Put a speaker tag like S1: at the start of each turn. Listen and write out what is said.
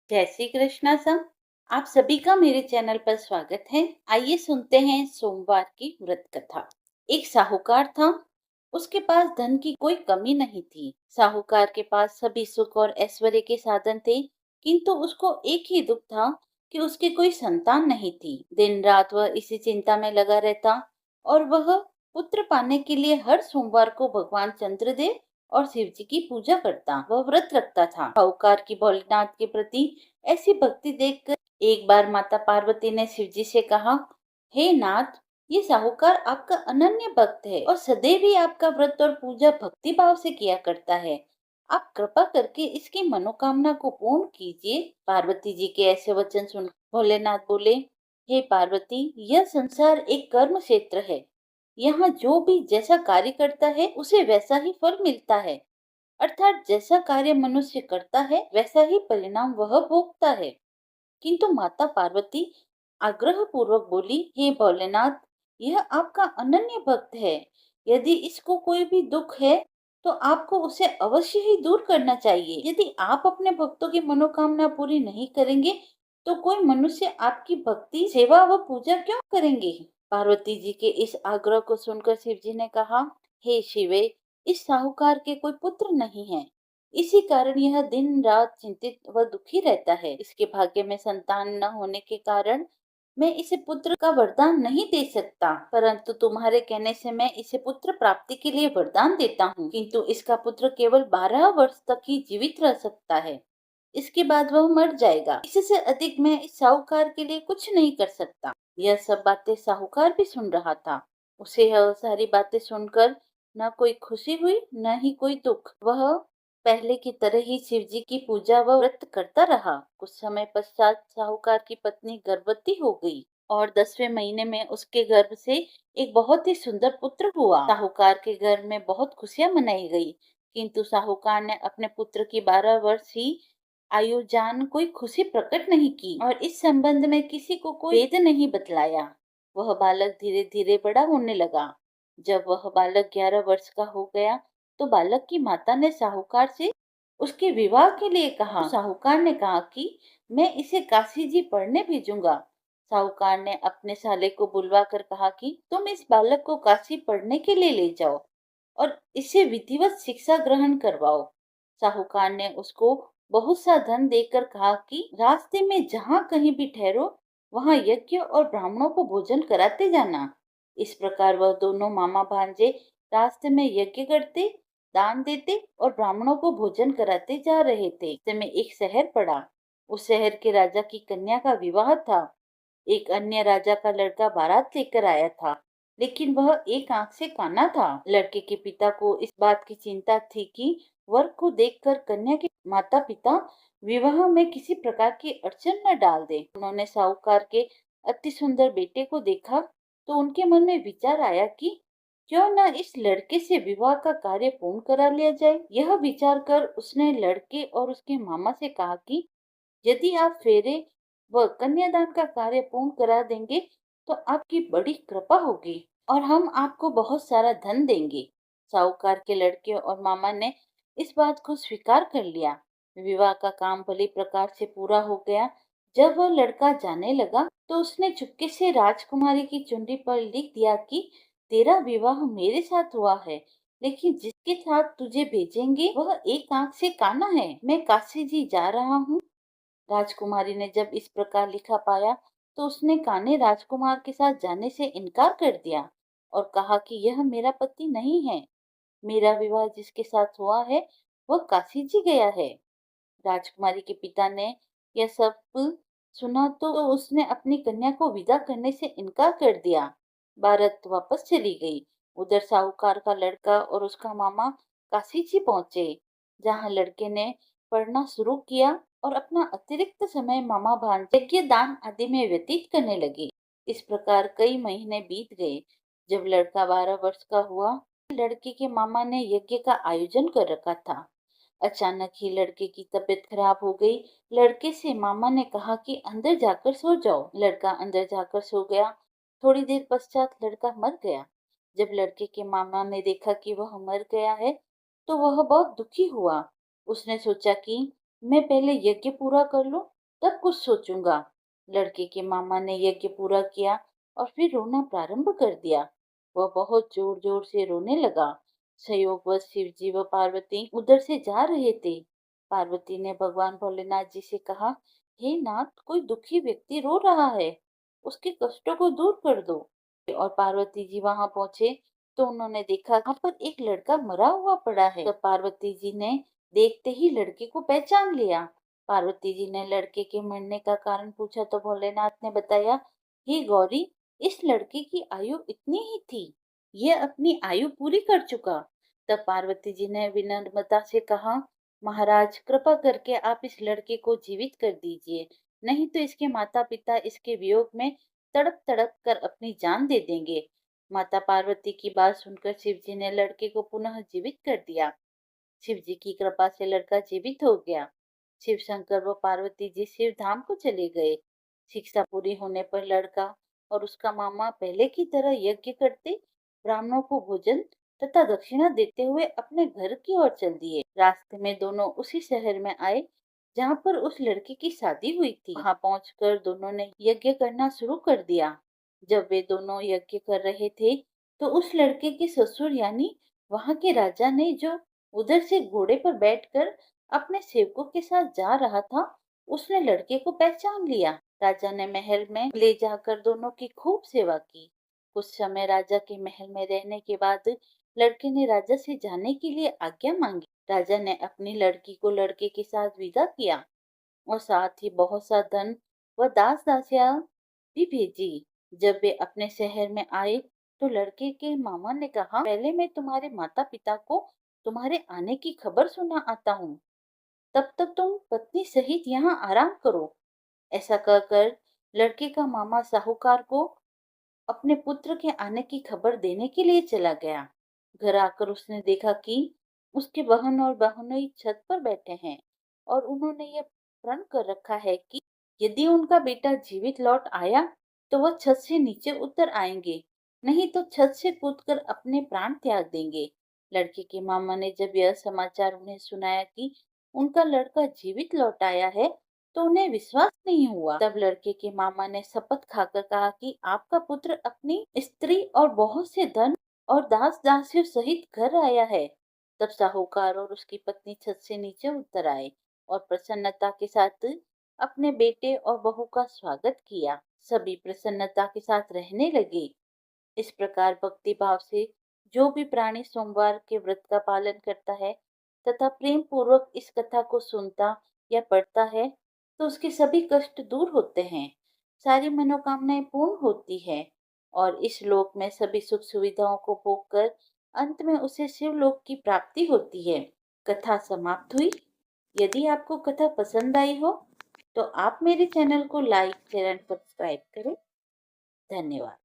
S1: जय श्री कृष्णा सर। आप सभी का मेरे चैनल पर स्वागत है। आइए सुनते हैं सोमवार की व्रत कथा। एक साहूकार था। उसके पास धन की कोई कमी नहीं थी। साहूकार के पास सभी सुख और ऐश्वर्य के साधन थे, किंतु उसको एक ही दुख था कि उसकी कोई संतान नहीं थी। दिन रात वह इसी चिंता में लगा रहता और वह पुत्र पाने के लिए हर सोमवार को भगवान चंद्रदेव और शिव जी की पूजा करता। वह व्रत रखता था। साहूकार की भोलेनाथ के प्रति ऐसी भक्ति देखकर एक बार माता पार्वती ने शिव जी से कहा, हे नाथ, ये साहूकार आपका अनन्य भक्त है और सदैव ही आपका व्रत और पूजा भक्ति भाव से किया करता है। आप कृपा करके इसकी मनोकामना को पूर्ण कीजिए। पार्वती जी के ऐसे वचन सुन भोलेनाथ बोले, हे पार्वती, यह संसार एक कर्म क्षेत्र है। यहाँ जो भी जैसा कार्य करता है उसे वैसा ही फल मिलता है। अर्थात जैसा कार्य मनुष्य करता है वैसा ही परिणाम वह भोगता है। किंतु माता पार्वती आग्रह पूर्वक बोली, हे भोलेनाथ, यह आपका अनन्य भक्त है। यदि इसको कोई भी दुख है तो आपको उसे अवश्य ही दूर करना चाहिए। यदि आप अपने भक्तों की मनोकामना पूरी नहीं करेंगे तो कोई मनुष्य आपकी भक्ति सेवा व पूजा क्यों करेंगे। पार्वती जी के इस आग्रह को सुनकर शिव जी ने कहा, हे शिवे, इस साहूकार के कोई पुत्र नहीं है। इसी कारण यह दिन रात चिंतित व दुखी रहता है। इसके भाग्य में संतान न होने के कारण मैं इसे पुत्र का वरदान नहीं दे सकता, परंतु तुम्हारे कहने से मैं इसे पुत्र प्राप्ति के लिए वरदान देता हूँ। किंतु इसका पुत्र केवल 12 वर्ष तक ही जीवित रह सकता है। इसके बाद वह मर जाएगा। इससे अधिक मैं इस साहूकार के लिए कुछ नहीं कर सकता। यह सब बातें साहूकार भी सुन रहा था। उसे यह सारी बातें सुनकर न कोई खुशी हुई न ही कोई दुख। वह पहले की तरह ही शिव जी की पूजा व व्रत करता रहा। कुछ समय पश्चात साहूकार की पत्नी गर्भवती हो गई और 10वें महीने में उसके गर्भ से एक बहुत ही सुंदर पुत्र हुआ। साहूकार के घर में बहुत खुशियां मनाई गई, किंतु साहूकार ने अपने पुत्र की 12 वर्ष ही आयु जान कोई खुशी प्रकट नहीं की और इस संबंध में किसी को कोई भेद नहीं बतलाया। वह बालक धीरे धीरे बड़ा होने लगा। जब वह बालक 11 वर्ष का हो गया तो बालक की माता ने साहूकार से उसके विवाह के लिए कहा। तो साहूकार ने कहा कि मैं इसे काशी जी पढ़ने भेजूंगा। साहूकार ने अपने साले को बुलवा कर कहा कि तुम इस बालक को काशी पढ़ने के लिए ले जाओ और इसे विधिवत शिक्षा ग्रहण करवाओ। साहूकार ने उसको बहुत सा धन देकर कहा कि रास्ते में जहाँ कहीं भी ठहरो वहाँ यज्ञ और ब्राह्मणों को भोजन कराते जाना। इस प्रकार वह दोनों मामा भांजे रास्ते में यज्ञ करते, दान देते और ब्राह्मणों को भोजन कराते जा रहे थे। रास्ते में एक शहर पड़ा। उस शहर के राजा की कन्या का विवाह था। एक अन्य राजा का लड़का बारात लेकर आया था, लेकिन वह एक आंख से काना था। लड़के के पिता को इस बात की चिंता थी कि वर को देखकर कन्या के माता पिता विवाह में किसी प्रकार की अड़चन न डाल दे। उन्होंने साहूकार के अति सुंदर बेटे को देखा तो उनके मन में विचार आया कि क्यों न इस लड़के से विवाह का कार्य पूर्ण करा लिया जाए। यह विचार कर उसने लड़के और उसके मामा से कहा कि यदि आप फेरे व कन्यादान का कार्य पूर्ण करा देंगे तो आपकी बड़ी कृपा होगी और हम आपको बहुत सारा धन देंगे। साहूकार के लड़के और मामा ने इस बात को स्वीकार कर लिया। विवाह का काम भली प्रकार से पूरा हो गया। जब वह लड़का जाने लगा तो उसने चुपके से राजकुमारी की चुनरी पर लिख दिया कि तेरा विवाह मेरे साथ हुआ है, लेकिन जिसके साथ तुझे भेजेंगे वह एक आंख से काना है। मैं काशी जी जा रहा हूँ। राजकुमारी ने जब इस प्रकार लिखा पाया तो उसने कान्हे राजकुमार के साथ जाने से इनकार कर दिया और कहा कि यह मेरा पति नहीं है। मेरा विवाह जिसके साथ हुआ है वह काशी जी गया है। राजकुमारी के पिता ने यह सब सुना तो उसने अपनी कन्या को विदा करने से इनकार कर दिया। बारात वापस चली गई। उधर साहूकार का लड़का और उसका मामा काशी जी पहुंचे, जहां लड़के ने पढ़ना शुरू किया और अपना अतिरिक्त समय मामा भांजे यज्ञ दान आदि में व्यतीत करने लगे। इस प्रकार कई महीने बीत गए। जब लड़का 12 वर्ष का हुआ, लड़के के मामा ने यज्ञ का आयोजन कर रखा था। अचानक ही लड़के की तबीयत खराब हो गई। लड़के से मामा ने कहा कि अंदर जाकर सो जाओ। लड़का अंदर जाकर सो गया। थोड़ी देर पश्चात लड़का मर गया। जब लड़के के मामा ने देखा कि वह मर गया है तो वह बहुत दुखी हुआ। उसने सोचा कि मैं पहले यज्ञ पूरा कर लूं, तब कुछ सोचूंगा। लड़के के मामा ने यज्ञ पूरा किया और फिर रोना प्रारंभ कर दिया। वह बहुत जोर जोर से रोने लगा। संयोगवश शिव जी व पार्वती उधर से जा रहे थे। पार्वती ने भगवान भोलेनाथ जी से कहा, हे नाथ, कोई दुखी व्यक्ति रो रहा है, उसके कष्टों को दूर कर दो। और पार्वती जी वहां पहुंचे तो उन्होंने देखा वहां पर एक लड़का मरा हुआ पड़ा है। तब पार्वती जी ने देखते ही लड़के को पहचान लिया। पार्वती जी ने लड़के के मरने का कारण पूछा तो भोलेनाथ ने बताया, हे गौरी, इस लड़के की आयु इतनी ही थी, यह अपनी आयु पूरी कर चुका। तब पार्वती जी ने विनम्रता से कहा, महाराज, कृपा करके आप इस लड़के को जीवित कर दीजिए, नहीं तो इसके माता पिता इसके वियोग में तड़प तड़प कर अपनी जान दे देंगे। माता पार्वती की बात सुनकर शिव जी ने लड़के को पुनः जीवित कर दिया। शिव जी की कृपा से लड़का जीवित हो गया। शिव शंकर व पार्वती जी शिव धाम को चले गए। शिक्षा पूरी होने पर लड़का और उसका मामा पहले की तरह यज्ञ करते, ब्राह्मणों को भोजन तथा दक्षिणा देते हुए अपने घर की ओर चल दिए। रास्ते में दोनों उसी शहर में आए जहाँ पर उस लड़की की शादी हुई थी। वहां पहुंचकर दोनों ने यज्ञ करना शुरू कर दिया। जब वे दोनों यज्ञ कर रहे थे तो उस लड़के के ससुर यानी वहां के राजा ने, जो उधर से घोड़े पर बैठकर अपने सेवकों के साथ जा रहा था, उसने लड़के को पहचान लिया। राजा ने महल में ले जाकर दोनों की खूब सेवा की। कुछ समय राजा के महल में रहने के बाद लड़के ने राजा से जाने के लिए आज्ञा मांगी। राजा ने अपनी लड़की को लड़के के साथ विदा किया और साथ ही बहुत सा धन व दास दासियां भी भेजी। जब वे अपने शहर में आए तो लड़के के मामा ने कहा, पहले मैं तुम्हारे माता पिता को तुम्हारे आने की खबर सुना आता हूँ, तब तक तुम पत्नी सहित यहाँ आराम करो। ऐसा कहकर लड़के का मामा साहूकार को अपने पुत्र के आने की खबर देने के लिए चला गया। घर आकर उसने देखा कि उसके बहन और बहनोई छत पर बैठे हैं और उन्होंने यह प्रण कर रखा है कि यदि उनका बेटा जीवित लौट आया तो वह छत से नीचे उतर आएंगे, नहीं तो छत से कूदकर अपने प्राण त्याग देंगे। लड़के के मामा ने जब यह समाचार उन्हें सुनाया कि उनका लड़का जीवित लौट आया है तो उन्हें विश्वास नहीं हुआ। तब लड़के के मामा ने शपथ खाकर कहा कि आपका पुत्र अपनी स्त्री और बहुत से धन और दास दासियों सहित घर आया है। तब साहूकार और उसकी पत्नी छत से नीचे उतर आए और प्रसन्नता के साथ अपने बेटे और बहू का स्वागत किया। सभी प्रसन्नता के साथ रहने लगे। इस प्रकार भक्ति भाव से जो भी प्राणी सोमवार के व्रत का पालन करता है तथा प्रेम पूर्वक इस कथा को सुनता या पढ़ता है तो उसके सभी कष्ट दूर होते हैं, सारी मनोकामनाएं पूर्ण होती है और इस लोक में सभी सुख सुविधाओं को भोग कर अंत में उसे शिवलोक की प्राप्ति होती है। कथा समाप्त हुई। यदि आपको कथा पसंद आई हो तो आप मेरे चैनल को लाइक शेयर एंड सब्सक्राइब करें। धन्यवाद।